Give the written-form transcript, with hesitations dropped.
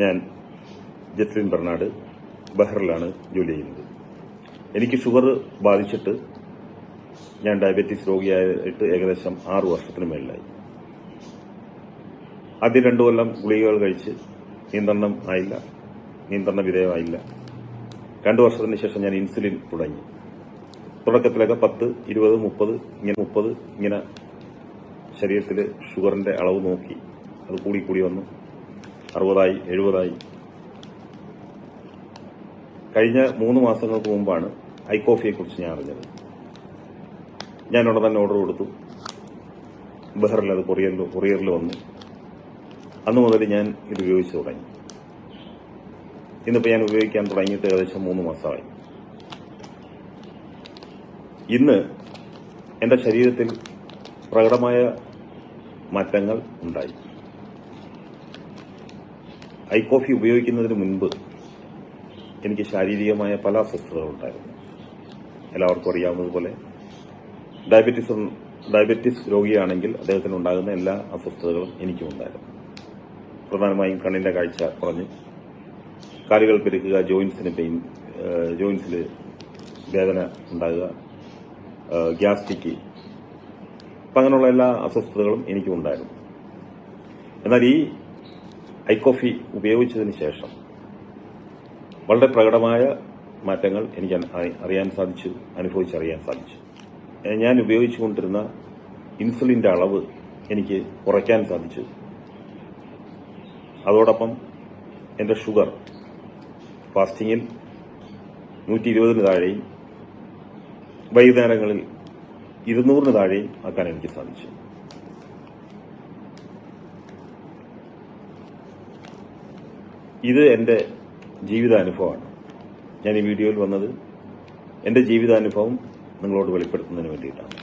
ഞാൻ ജസ്ലിൻ ബെർണാഡ് ബഹ്റിലാണ് ജോലി ചെയ്യുന്നത്. എനിക്ക് ഷുഗർ ബാധിച്ചിട്ട് ഞാൻ ഡയബറ്റീസ് രോഗിയായിട്ട് ഏകദേശം 6 വർഷത്തിന് മേളിലായി. ആദ്യം 2 കൊല്ലം ഗുളികകൾ കഴിച്ച് നിയന്ത്രണ വിധേയമായില്ല. 2 വർഷത്തിന് ശേഷം ഞാൻ ഇൻസുലിൻ തുടങ്ങി. തുടക്കത്തിലൊക്കെ 10, 20, 30 ഇങ്ങനെ ശരീരത്തിൽ ഷുഗറിന്റെ അളവ് നോക്കി അത് കൂടി വന്നു. 60ആയി, 70ആയി. കഴിഞ്ഞ 3 മാസങ്ങൾക്ക് മുമ്പാണ് ഐക്കോഫിയെക്കുറിച്ച് ഞാൻ അറിഞ്ഞത്. ഞാൻ ഉടനെ തന്നെ ഓർഡർ കൊടുത്തു. ബഹ്റിൽ അത് കൊറിയറിൽ വന്നു. അന്നു മുതൽ ഞാൻ ഇത് ഉപയോഗിച്ച് തുടങ്ങി. ഇന്നിപ്പോൾ ഞാൻ ഉപയോഗിക്കാൻ തുടങ്ങിയിട്ട് ഏകദേശം 3 മാസമായി. ഇന്ന് എന്റെ ശരീരത്തിൽ പ്രകടമായ മാറ്റങ്ങൾ ഉണ്ടായി. ഐക്കോഫി ഉപയോഗിക്കുന്നതിന് മുൻപ് എനിക്ക് ശാരീരികമായ പല അസ്വസ്ഥതകളുണ്ടായിരുന്നു. എല്ലാവർക്കും അറിയാവുന്നതുപോലെ ഡയബറ്റിസ് രോഗിയാണെങ്കിൽ അദ്ദേഹത്തിന് ഉണ്ടാകുന്ന എല്ലാ അസ്വസ്ഥതകളും എനിക്കും ഉണ്ടായിരുന്നു. പ്രധാനമായും കണ്ണിന്റെ കാഴ്ച കുറഞ്ഞ്, കാലുകൾ പെരുക്കുക, ജോയിൻസിൽ വേദന ഉണ്ടാകുക, ഗ്യാസ്ട്രിക്, അപ്പം അങ്ങനെയുള്ള എല്ലാ അസ്വസ്ഥതകളും എനിക്കും ഉണ്ടായിരുന്നു. എന്നാൽ ഈ ഐക്കോഫി ഉപയോഗിച്ചതിന് ശേഷം വളരെ പ്രകടമായ മാറ്റങ്ങൾ എനിക്ക് അനുഭവിച്ചറിയാൻ സാധിച്ചു. ഞാൻ ഉപയോഗിച്ചുകൊണ്ടിരുന്ന ഇൻസുലിന്റെ അളവ് എനിക്ക് കുറയ്ക്കാൻ സാധിച്ചു. അതോടൊപ്പം എന്റെ ഷുഗർ ഫാസ്റ്റിംഗിൽ 120 താഴെയും വൈകുന്നേരങ്ങളിൽ 200 താഴെയും ആക്കാൻ എനിക്ക് സാധിച്ചു. ഇത് എന്റെ ജീവിതാനുഭവമാണ്. ഞാൻ ഈ വീഡിയോയിൽ വന്നത് എന്റെ ജീവിതാനുഭവം നിങ്ങളോട് വെളിപ്പെടുത്തുന്നതിന് വേണ്ടിയിട്ടാണ്.